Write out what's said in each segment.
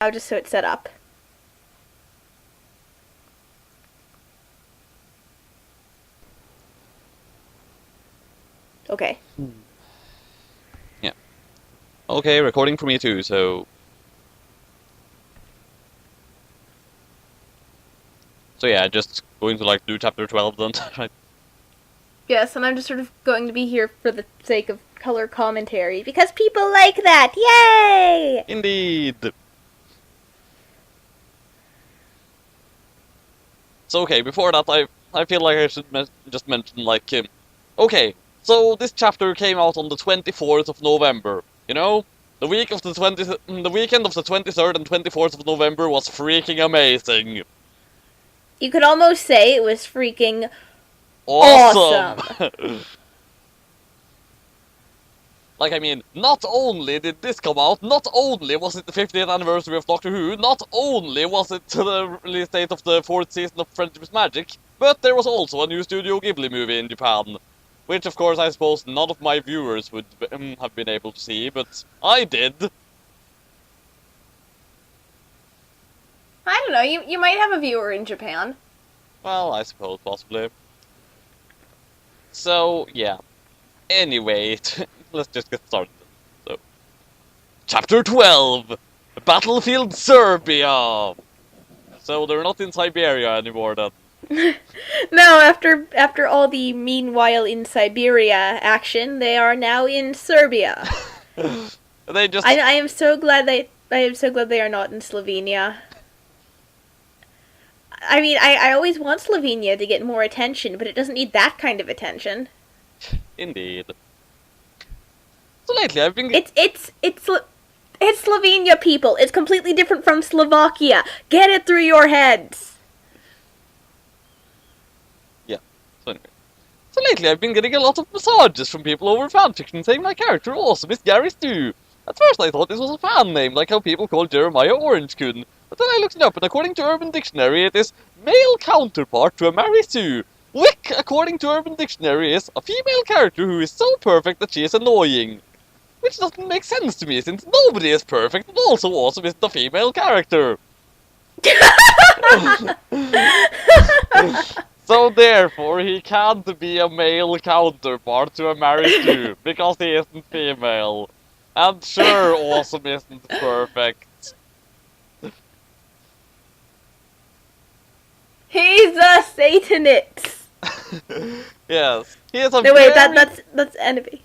just so it's set up. Okay. Yeah. Okay, recording for me too, so... So yeah, just going to do chapter 12 then, right? Yes, and I'm just sort of going to be here for the sake of color commentary, because people like that! Yay! Indeed! So okay, before that, I feel like I should just mention, okay, so this chapter came out on the 24th of November, you know? The weekend of the 23rd and 24th of November was freaking amazing. You could almost say it was freaking awesome! I mean, not only did this come out, not only was it the 50th anniversary of Doctor Who, not only was it the release date of the 4th season of Friendship is Magic, but there was also a new Studio Ghibli movie in Japan. Which, of course, I suppose none of my viewers would have been able to see, but I did. I don't know, you might have a viewer in Japan. Well, I suppose, possibly. So, yeah. Anyway, let's just get started. So, Chapter 12! Battlefield Serbia! So they're not in Siberia anymore then. No, after all the meanwhile in Siberia action, they are now in Serbia. They just... I am so glad they are not in Slovenia. I mean, I always want Slovenia to get more attention, but it doesn't need that kind of attention. Indeed. So lately I've been... It's Slovenia, people. It's completely different from Slovakia. Get it through your heads. Yeah. So lately I've been getting a lot of massages from people over fanfiction saying my character awesome is Geass too. At first I thought this was a fan name, like how people call Jeremiah Orangekun. But then I looked it up, and according to Urban Dictionary, it is male counterpart to a Mary Sue. Wick, according to Urban Dictionary, is a female character who is so perfect that she is annoying. Which doesn't make sense to me, since nobody is perfect, and also awesome is the female character. So therefore, he can't be a male counterpart to a Mary Sue, because he isn't female. And sure, awesome isn't perfect. He's a Satanist. Yes, he is a no, wait, that's enemy.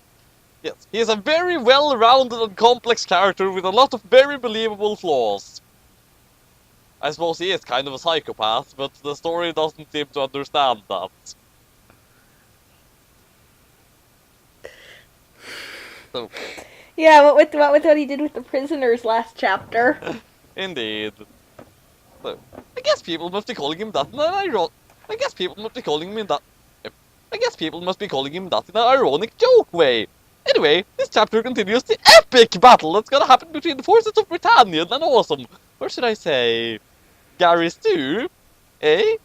Yes, he is a very well-rounded and complex character with a lot of very believable flaws. I suppose he is kind of a psychopath, but the story doesn't seem to understand that. So. Yeah, what with what he did with the prisoners last chapter. Indeed. So, I guess people must be calling him that in an ironic... I guess people must be calling him that in an ironic joke way. Anyway, this chapter continues the epic battle that's gonna happen between the forces of Britannia and Awesome. Or should I say... Geass too? Eh?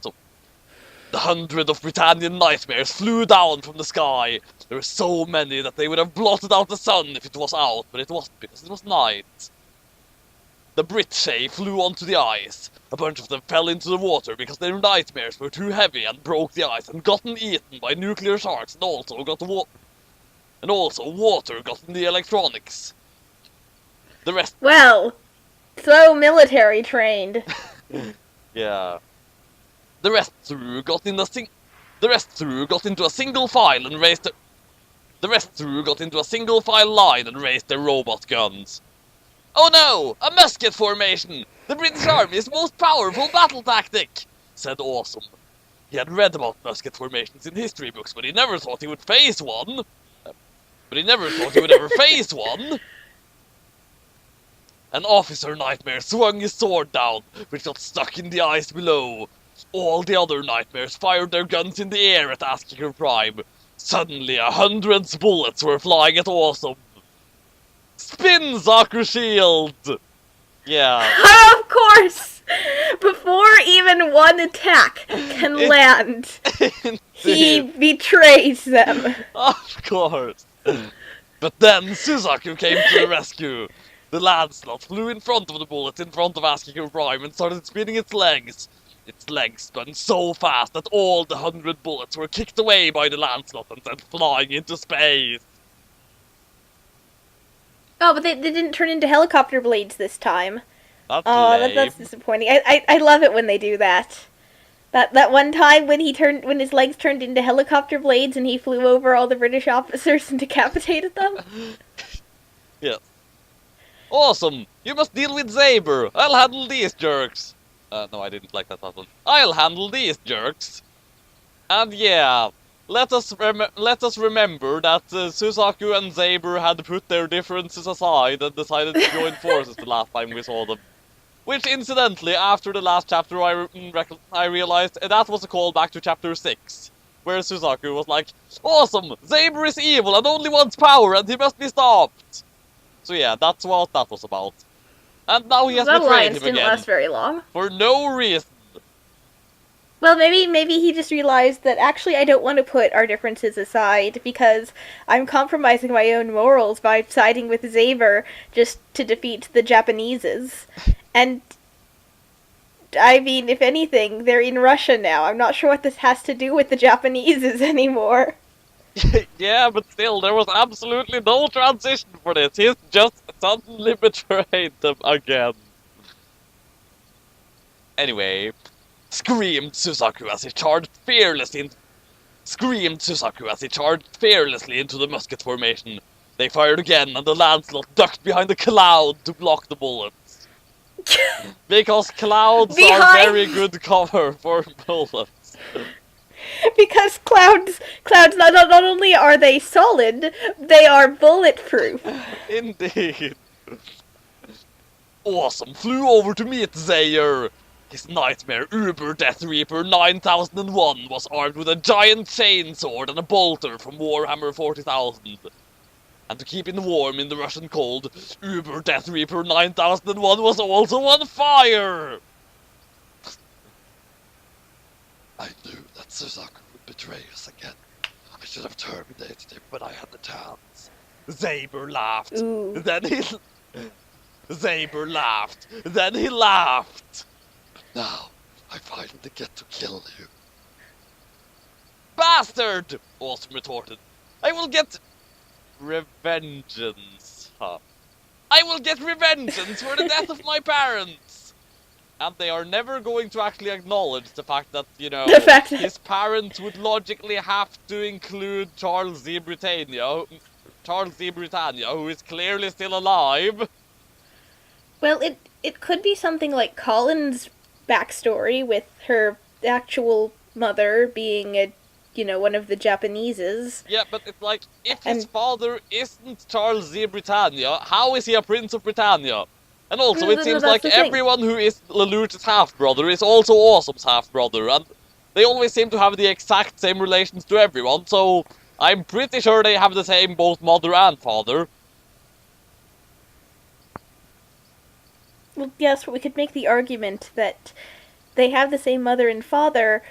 So, the 100 of Britannian nightmares flew down from the sky. There were so many that they would have blotted out the sun if it was out, but it wasn't because it was night. The Britshay flew onto the ice. A bunch of them fell into the water because their nightmares were too heavy and broke the ice and gotten eaten by nuclear sharks and also water got in the electronics. The rest... Well, so military trained. Yeah. The rest through got into a single file and raised their robot guns. Oh no! A musket formation! The British Army's most powerful battle tactic! Said Awesome. He had read about musket formations in history books, but he never thought he would face one. An officer nightmare swung his sword down, which got stuck in the ice below. All the other nightmares fired their guns in the air at Askiker Prime. Suddenly, 100 bullets were flying at Awesome. Spin, Soccer Shield! Yeah. Of course! Before even one attack can land, he betrays them. Of course. But then Suzaku came to the rescue. The Lancelot flew in front of the bullet in front of Asking Prime and started spinning its legs. Its legs spun so fast that all the 100 bullets were kicked away by the Lancelot and sent flying into space. Oh, but they didn't turn into helicopter blades this time. That's Oh, lame. that's disappointing. I love it when they do that. That one time when his legs turned into helicopter blades and he flew over all the British officers and decapitated them. Yes. Awesome! You must deal with Zaber! I'll handle these jerks! No, I didn't like that one. I'll handle these jerks! And yeah, let us remember that Suzaku and Zaber had put their differences aside and decided to join forces the last time we saw them. Which, incidentally, after the last chapter, I realized that was a callback to chapter 6, where Suzaku was like, "Awesome! Zaber is evil and only wants power, and he must be stopped!" So yeah, that's what that was about. And now he has That betrayed alliance him didn't again. last very long. For no reason. Well, maybe he just realized that actually I don't want to put our differences aside because I'm compromising my own morals by siding with Zaber just to defeat the Japaneses. And I mean, if anything, they're in Russia now. I'm not sure what this has to do with the Japaneses anymore. Yeah, but still, there was absolutely no transition for this. He's just suddenly betrayed them again. Anyway, screamed Suzaku as he charged fearlessly into the musket formation. They fired again, and the Lancelot ducked behind a cloud to block the bullets. Because clouds are very good cover for bullets. Because clouds not only are they solid, they are bulletproof. Indeed. Awesome flew over to meet Zayer. His nightmare Uber Death Reaper 9001 was armed with a giant chainsword and a bolter from Warhammer 40,000. And to keep him warm in the Russian cold, Uber Death Reaper 9001 was also on fire! I knew that Suzaku would betray us again. I should have terminated him when I had the chance. Zaber laughed. Ooh. Zaber laughed. Then he laughed. But now, I finally get to kill you. Bastard! Awesome retorted. I will get revengeance. Huh. I will get revengeance for the death of my parents! And they are never going to actually acknowledge the fact that, you know, his parents would logically have to include Charles Z. Britannia, who is clearly still alive. Well, it could be something like Colin's backstory with her actual mother being one of the Japaneses. Yeah, but it's like, if his father isn't Charles Z. Britannia, how is he a Prince of Britannia? And also, it seems like everyone who is Lelouch's half-brother is also Awesome's half-brother, and they always seem to have the exact same relations to everyone, so I'm pretty sure they have the same both mother and father. Well, yes, but we could make the argument that they have the same mother and father,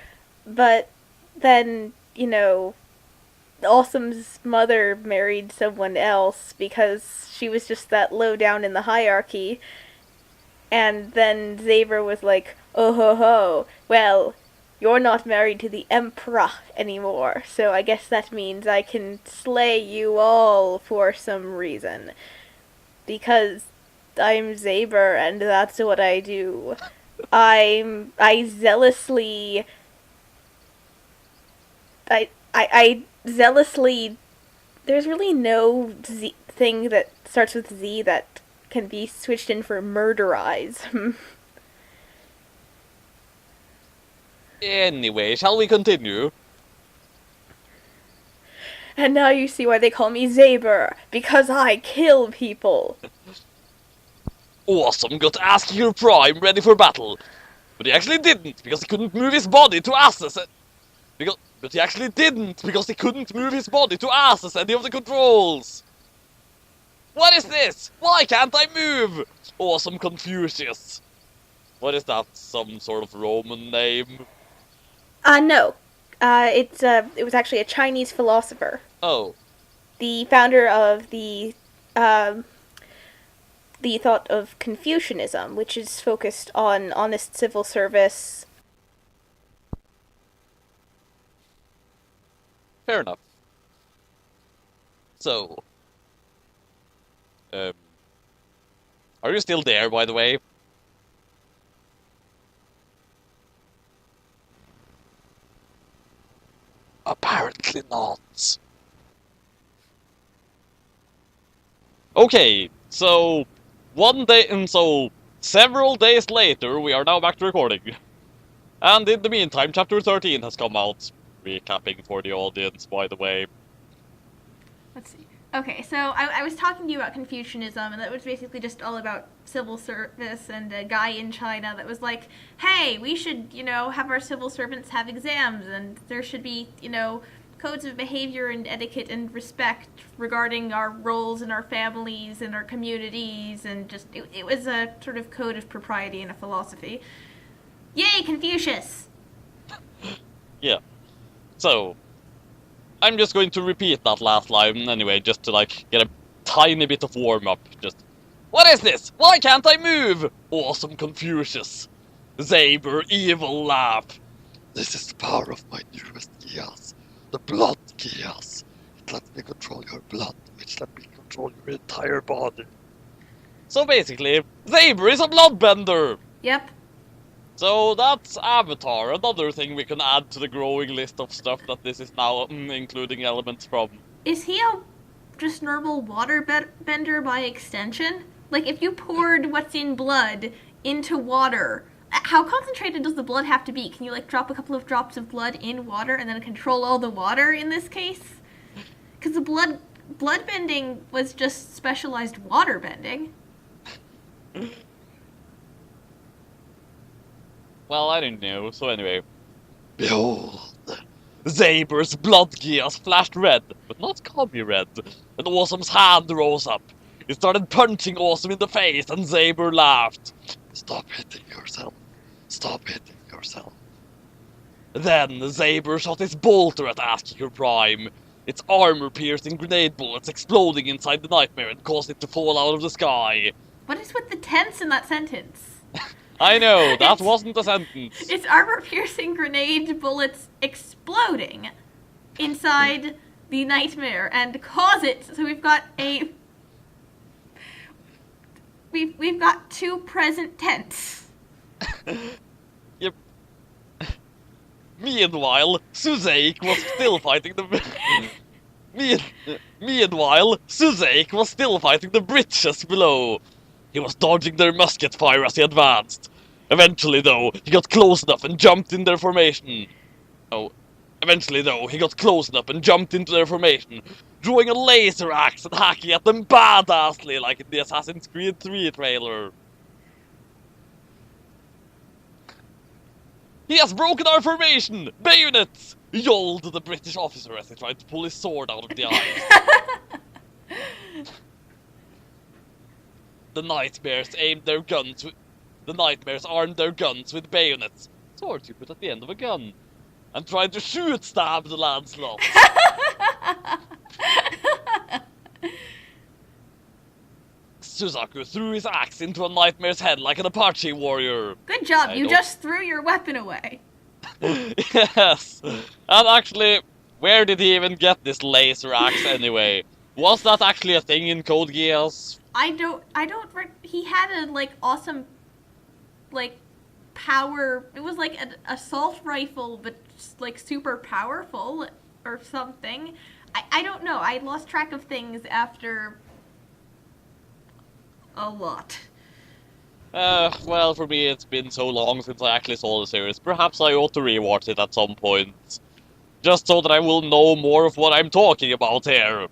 but then, Awesome's mother married someone else because she was just that low down in the hierarchy. And then Zaber was like, "Oh ho ho, well, you're not married to the Emperor anymore, so I guess that means I can slay you all for some reason. Because I'm Zaber and that's what I do. I zealously, there's really no thing that starts with Z that can be switched in for murderize." Anyway, shall we continue? "And now you see why they call me Zaber, because I kill people." Awesome got Asking Prime ready for battle. But he actually didn't, because he couldn't move his body to access it. But he actually didn't, because he couldn't move his body to access any of the controls. What is this? Why can't I move? Awesome Confucius. What is that? Some sort of Roman name? No. It was actually a Chinese philosopher. Oh. the founder of um, the thought of Confucianism, which is focused on honest civil service. Fair enough. So, um, are you still there, by the way? Apparently not. Okay, so several days later, we are now back to recording. And in the meantime, chapter 13 has come out. Recapping for the audience, by the way. Let's see. Okay, so I was talking to you about Confucianism, and that was basically just all about civil service and a guy in China that was like, hey, we should, have our civil servants have exams, and there should be, codes of behavior and etiquette and respect regarding our roles in our families and our communities, and just, it was a sort of code of propriety and a philosophy. Yay, Confucius! Yeah. So, I'm just going to repeat that last line anyway, just to, get a tiny bit of warm-up. Just, what is this? Why can't I move? Awesome Confucius. Zaber, evil laugh. This is the power of my newest Geass. The blood Geass. It lets me control your blood, which lets me control your entire body. So basically, Zaber is a bloodbender! Yep. So that's Avatar, another thing we can add to the growing list of stuff that this is now including elements from. Is he a just normal water bender by extension? Like, if you poured what's in blood into water, how concentrated does the blood have to be? Can you, drop a couple of drops of blood in water and then control all the water in this case? Because the blood bending was just specialized water bending. Well, I didn't know, so anyway. Behold! Zaber's blood Geass flashed red, but not Cobby red. And Awesome's hand rose up. He started punching Awesome in the face, and Zaber laughed. Stop hitting yourself. Stop hitting yourself. Then Zaber shot his bolter at Asker Prime. Its armor-piercing grenade bullets exploding inside the nightmare and caused it to fall out of the sky. What is with the tense in that sentence? I know, that wasn't a sentence. It's armor-piercing grenade bullets exploding inside the nightmare and cause it. So we've got we've got two present tense. Yep. Meanwhile, Suzaik was still fighting the. Meanwhile, Suzaik was still fighting the Britches below. He was dodging their musket fire as he advanced. Eventually, though, he got close enough and jumped in their formation. Eventually, though, he got close enough and jumped into their formation, drawing a laser axe and hacking at them badassly like in the Assassin's Creed 3 trailer. He has broken our formation! Bayonets! Yelled the British officer as he tried to pull his sword out of the ice. The Nightmares armed their guns with bayonets, swords you put at the end of a gun, and tried to stab the Lancelot. Suzaku threw his axe into a Nightmare's head like an Apache warrior. Good job, you just threw your weapon away. Yes, and actually, where did he even get this laser axe anyway? Was that actually a thing in Code Geass? He had a, awesome, power, it was like an assault rifle, but, super powerful, or something. I don't know, I lost track of things after a lot. Well, for me it's been so long since I actually saw the series, perhaps I ought to rewatch it at some point. Just so that I will know more of what I'm talking about here.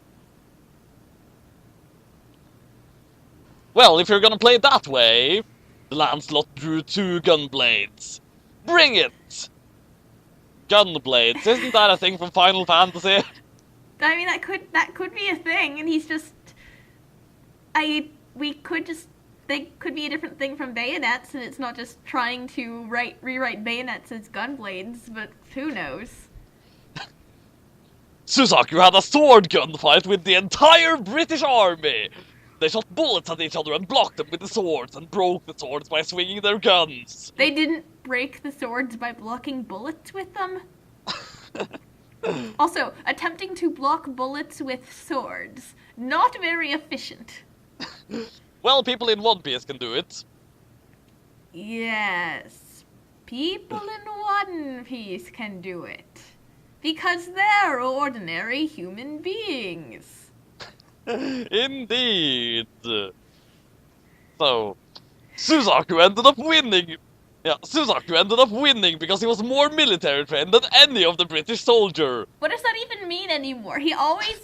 Well, if you're gonna play it that way, Lancelot drew 2 gunblades. Bring it! Gunblades, isn't that a thing from Final Fantasy? I mean, that could be a thing, and he's just... they could be a different thing from bayonets, and it's not just trying to rewrite bayonets as gunblades, but who knows? Suzaku had a sword gunfight with the entire British army. They shot bullets at each other and blocked them with the swords and broke the swords by swinging their guns. They didn't break the swords by blocking bullets with them? Also, attempting to block bullets with swords. Not very efficient. Well, people in One Piece can do it. Yes. People in One Piece can do it. Because they're ordinary human beings. Indeed. So, Suzaku ended up winning. Yeah, Suzaku ended up winning because he was more military trained than any of the British soldier. What does that even mean anymore? He always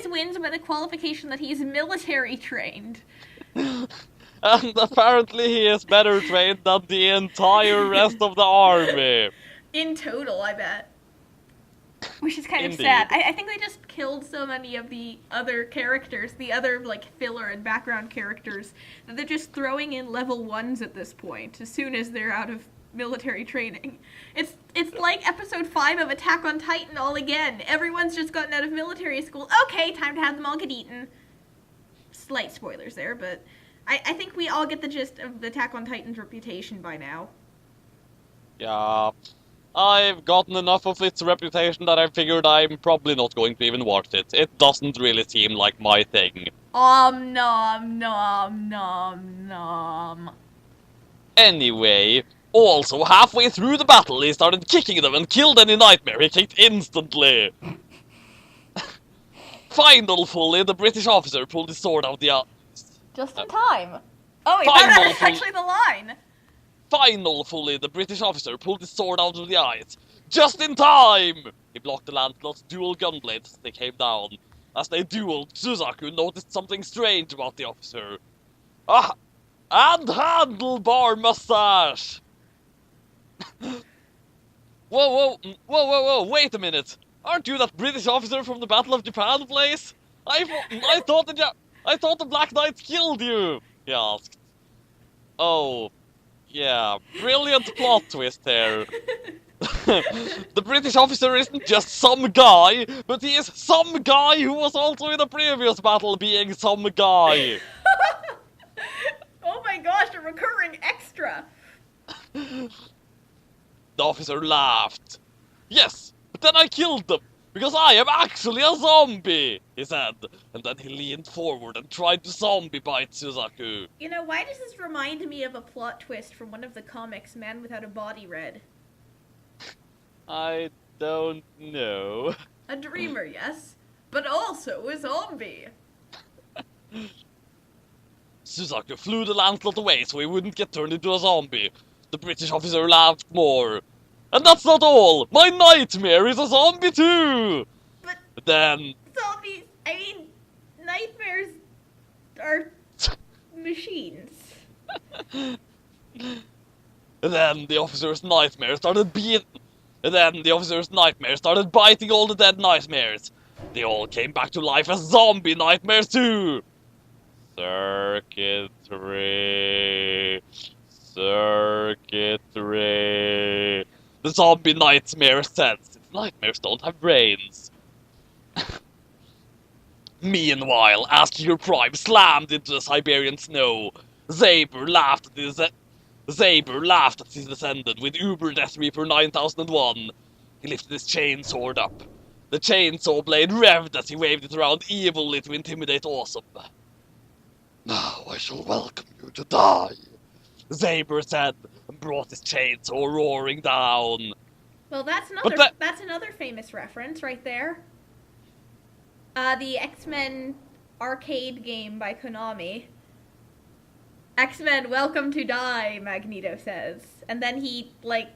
wins by the qualification that he's military trained. And apparently he is better trained than the entire rest of the army. In total, I bet. Which is kind of Indeed. sad. I think they just killed so many of the other characters, the other, like, filler and background characters, that they're just throwing in level 1s at this point, as soon as they're out of military training. It's like episode 5 of Attack on Titan all again. Everyone's just gotten out of military school. Okay, time to have them all get eaten. Slight spoilers there, but I think we all get the gist of the Attack on Titan's reputation by now. Yeah, I've gotten enough of its reputation that I figured I'm probably not going to even watch it. It doesn't really seem like my thing. Nom nom nom. Anyway, also halfway through the battle he started kicking them and killed any nightmare he kicked instantly. Finally, the British officer pulled his sword out the Just in time. Oh, that's Finally. actually the line. Finally, the British officer pulled his sword out of the ice. Just in time! He blocked the Lancelot's dual gunblades as they came down. As they dueled, Suzaku noticed something strange about the officer. Ah! And handlebar mustache! Whoa, wait a minute! Aren't you that British officer from the Battle of Japan place? I thought the Black Knights killed you! He asked. Oh, yeah, brilliant plot twist there. The British officer isn't just some guy, but he is some guy who was also in a previous battle being some guy. Oh my gosh, a recurring extra. The officer laughed. Yes, but then I killed them, because I am actually a zombie, he said. And then he leaned forward and tried to zombie bite Suzaku. You know, why does this remind me of a plot twist from one of the comics Man Without a Body read? I don't know. A dreamer, yes, but also a zombie. Suzaku flew the Lancelot away so he wouldn't get turned into a zombie. The British officer laughed more. And that's not all! My nightmare is a zombie too! But Then... zombies, I mean, nightmares are machines. Then the officer's nightmare started biting all the dead nightmares. They all came back to life as zombie nightmares too! Circuitry... The zombie nightmare sensed nightmares don't have brains. Meanwhile, Aster Prime slammed into the Siberian snow. Zaber laughed as he descended with Uber Death Reaper 9001. He lifted his chainsword up. The chainsaw blade revved as he waved it around evilly to intimidate Awesome. Now I shall welcome you to die, Zaber said, and brought his chainsaw roaring down. Well, that's another famous reference right there. The X-Men arcade game by Konami. X-Men, welcome to die, Magneto says. And then he, like,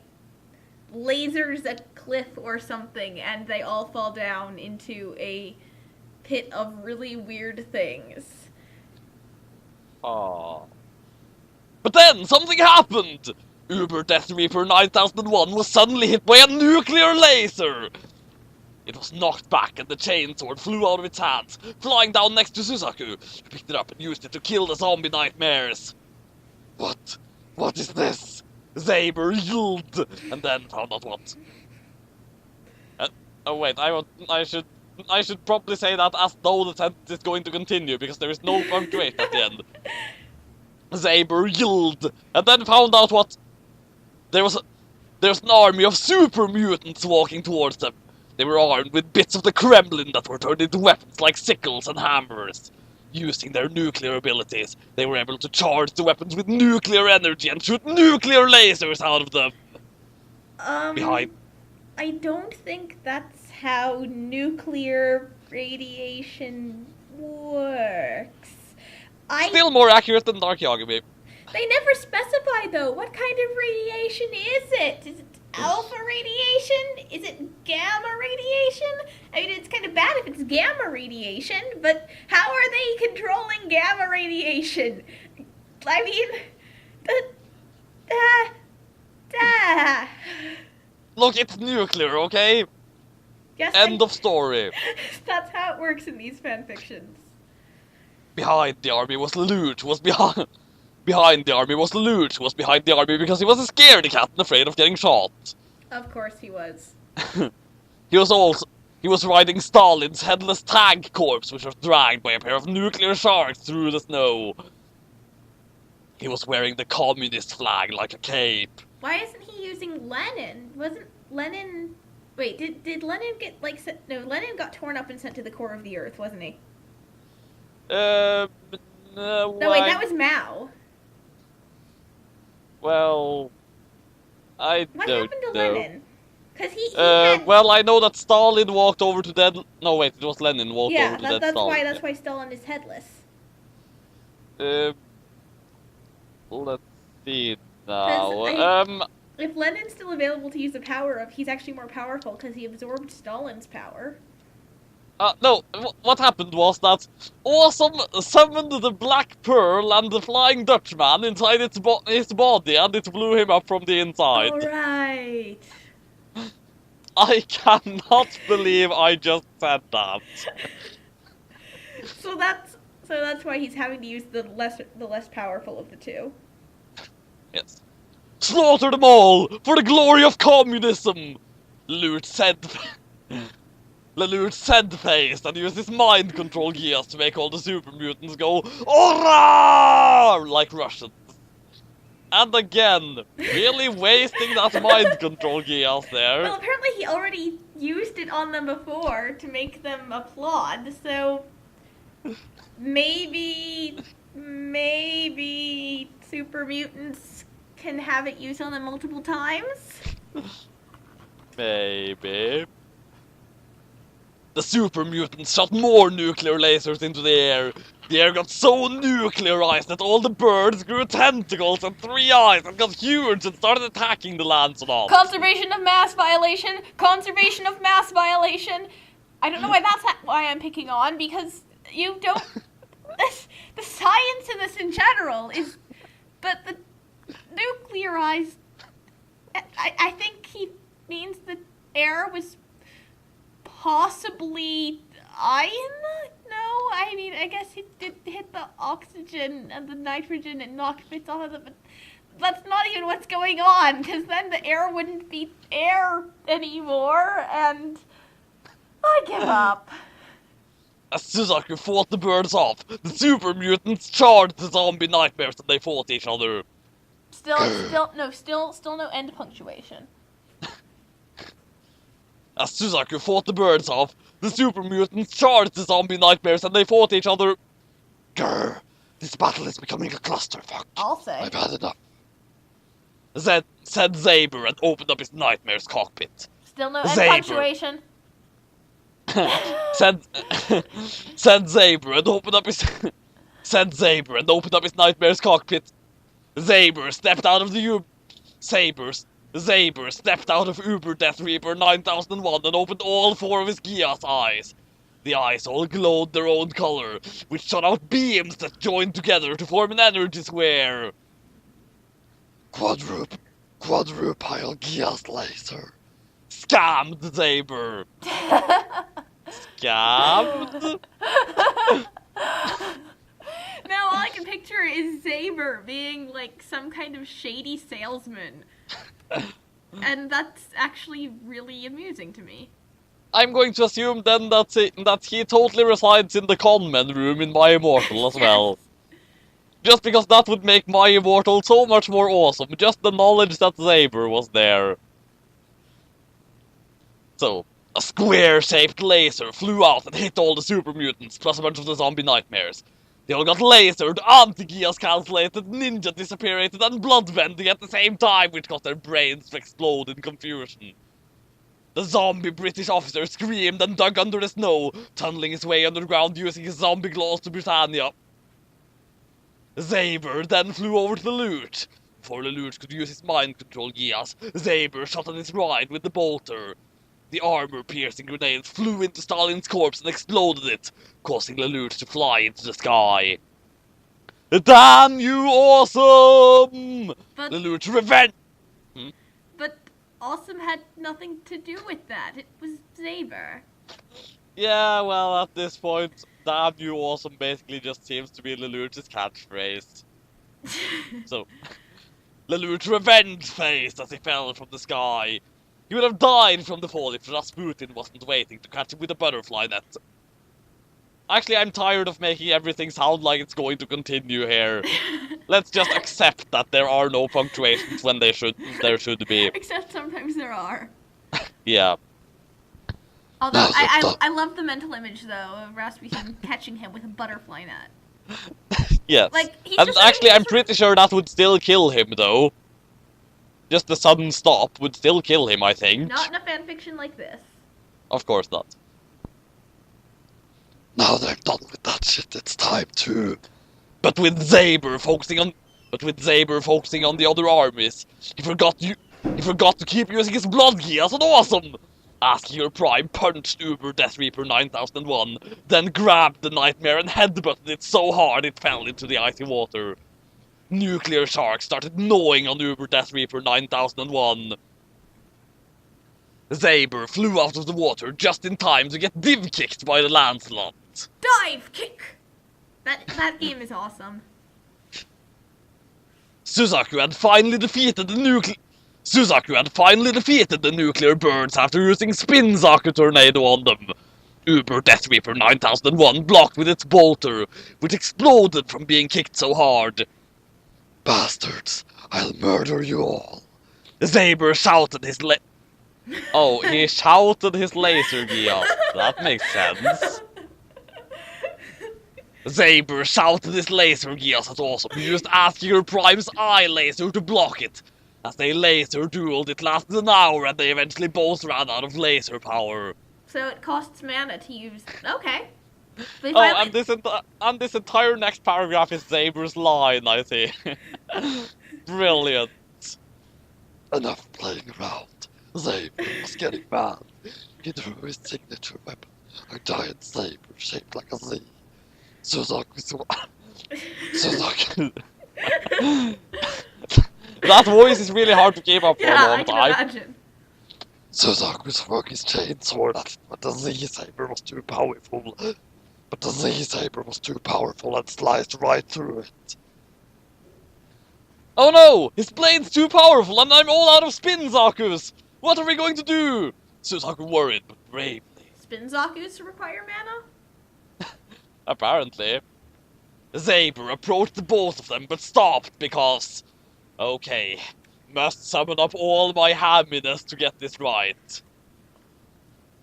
lasers a cliff or something, and they all fall down into a pit of really weird things. Aww. But then something happened! Uber Death Reaper 9001 was suddenly hit by a nuclear laser! It was knocked back and the chainsword flew out of its hands, flying down next to Suzaku, who picked it up and used it to kill the zombie nightmares. What? What is this? Zaber yelled, and then found out what. Oh wait, I should I should probably say that as though the sentence is going to continue, because there is no punctuation at the end. Saber yelled, and then found out what... There's an army of super mutants walking towards them. They were armed with bits of the Kremlin that were turned into weapons like sickles and hammers. Using their nuclear abilities, they were able to charge the weapons with nuclear energy and shoot nuclear lasers out of them. Behind. I don't think that's how nuclear radiation works. Still more accurate than Dark Yagami. They never specify, though. What kind of radiation is it? Is it alpha radiation? Is it gamma radiation? I mean, it's kind of bad if it's gamma radiation, but how are they controlling gamma radiation? I mean, Look, it's nuclear, okay? Yes, End of story. That's how it works in these fanfictions. Behind the army was Luch, behind the army was Luch, was behind the army because he was a scaredy cat and afraid of getting shot. Of course he was. He was riding Stalin's headless tank corpse, which was dragged by a pair of nuclear sharks through the snow. He was wearing the communist flag like a cape. Why isn't he using Lenin? Wasn't Lenin... Wait, did Lenin get, like... No, Lenin got torn up and sent to the core of the earth, wasn't he? No, wait, that was Mao. Well, I what don't happened to know. Lenin? Because he had... Well, I know that Stalin walked over to dead... No, wait, it was Lenin walked over to dead Stalin. Yeah, that's why Stalin is headless. Let's see now. If Lenin's still available to use the power of, he's actually more powerful because he absorbed Stalin's power. No, what happened was that Awesome summoned the Black Pearl and the Flying Dutchman inside his body, and it blew him up from the inside. Alright. I cannot believe I just said that. So that's why he's having to use the less powerful of the two. Yes. Slaughter them all for the glory of communism! Lelouch said faced and used his mind control Geass to make all the super mutants go "Ora!" like Russians. And again, really wasting that mind control Geass there. Well, apparently he already used it on them before to make them applaud, so maybe super mutants can have it used on them multiple times? Maybe. The super mutants shot more nuclear lasers into the air. The air got so nuclearized that all the birds grew tentacles and 3 eyes and got huge and started attacking the landscape. Conservation of mass violation! Conservation of mass violation! I don't know why that's why I'm picking on, because you don't... the science in this in general is... But the nuclearized... I think he means the air was possibly iron? No, I mean, I guess it did hit the oxygen and the nitrogen and knocked bits off of it, but that's not even what's going on, because then the air wouldn't be air anymore, and I give up. As Suzaku fought the birds off, the super mutants charged the zombie nightmares and they fought each other. Still no end punctuation. As Suzaku fought the birds off, the super mutants charged the zombie nightmares and they fought each other. Grr, this battle is becoming a clusterfuck. I'll say. I've had enough. Said Zaber and opened up his nightmare's cockpit. Still no end punctuation. said Zaber and opened up his nightmare's cockpit. Zaber stepped out of Uber Death Reaper 9001 and opened all 4 of his Geass eyes. The eyes all glowed their own color, which shot out beams that joined together to form an energy square. Quadrupile Geass laser. Scammed Zaber. Scammed? Now all I can picture is Zaber being like some kind of shady salesman. And that's actually really amusing to me. I'm going to assume then that he totally resides in the conman room in My Immortal as well. Just because that would make My Immortal so much more awesome, just the knowledge that Saber was there. So, a square-shaped laser flew out and hit all the super mutants, plus a bunch of the zombie nightmares. They all got lasered, anti-Geass calculated, ninja disapparated, and bloodbending at the same time, which caused their brains to explode in confusion. The zombie British officer screamed and dug under the snow, tunneling his way underground using his zombie claws to Britannia. Saber then flew over to the loot. Before the loot could use his mind control Geass, Saber shot at his ride with the bolter. The armor-piercing grenade flew into Stalin's corpse and exploded it, causing Lelouch to fly into the sky. Damn you, awesome! But Lelouch revenge. But Awesome had nothing to do with that. It was Saber. Yeah, well, at this point, damn you, awesome basically just seems to be Lelouch's catchphrase. So, Lelouch revenge faced as he fell from the sky. He would have died from the fall if Rasputin wasn't waiting to catch him with a butterfly net. Actually, I'm tired of making everything sound like it's going to continue here. Let's just accept that there are no punctuations when there should be. Except sometimes there are. Yeah. Although, I love the mental image, though, of Rasputin catching him with a butterfly net. Yes. Like, he's And just actually, I'm pretty sure that would still kill him, though. Just the sudden stop would still kill him, I think. Not in a fanfiction like this. Of course not. Now they're done with that shit, it's time to... But with Saber focusing on the other armies, he forgot to keep using his blood Geass on Awesome! Asking Prime punched Uber Death Reaper 9001, then grabbed the Nightmare and headbutted it so hard it fell into the icy water. Nuclear Shark started gnawing on Uber Death Reaper 9001. Saber flew out of the water just in time to get div-kicked by the Lancelot. Dive kick! That game is awesome. Suzaku had finally defeated the nuclear birds after using Spinzaku Tornado on them. Uber Death Reaper 9001 blocked with its bolter, which exploded from being kicked so hard. Bastards, I'll murder you all. Saber shouted his he shouted his laser Geass. That makes sense. Saber shouted his laser Geass at Awesome, who used Asking Prime's eye laser to block it. As they laser dueled, it lasted an hour and they eventually both ran out of laser power. So it costs mana to use... Okay. But And this entire next paragraph is Saber's line, I see. Brilliant. Enough playing around. Saber was getting mad. He drew his signature weapon, a giant saber shaped like a Z. Suzaku... That voice is really hard to keep up for a long time. I can imagine. Suzaku swung his chainsword at it, but the Z-saber was too powerful. And sliced right through it. Oh no! His blade's too powerful and I'm all out of Spinzakus! What are we going to do? Suzaku worried, but bravely. Spinzakus require mana? Apparently. Saber approached both of them, but stopped because... Okay, must summon up all my hamminess to get this right.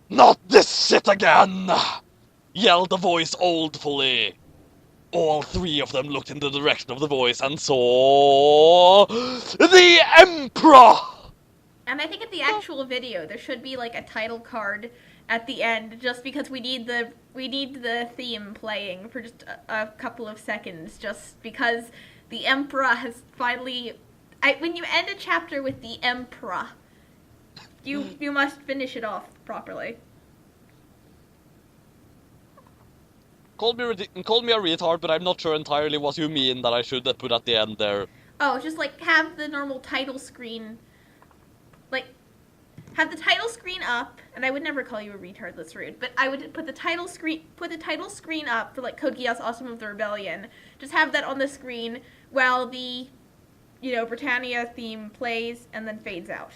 Not this shit again! Yelled the voice oldfully. All three of them looked in the direction of the voice and saw... the Emperor! And I think in the actual video, there should be like a title card at the end, just because we need the theme playing for just a couple of seconds, just because the Emperor has finally... when you end a chapter with the Emperor, you must finish it off properly. Call me a retard, but I'm not sure entirely what you mean that I should put at the end there. Oh, just like have the normal title screen, like have the title screen up, and I would never call you a retard, that's rude, but I would put the title screen up for like Code Geass Awesome of the Rebellion. Just have that on the screen while the, Britannia theme plays and then fades out.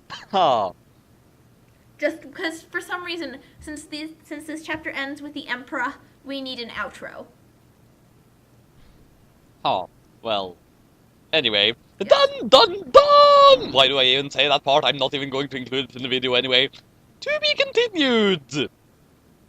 Huh. Just because for some reason, since this chapter ends with the Emperor, we need an outro. Huh. Well. Anyway. Done! Done! Done! Why do I even say that part? I'm not even going to include it in the video anyway. To be continued!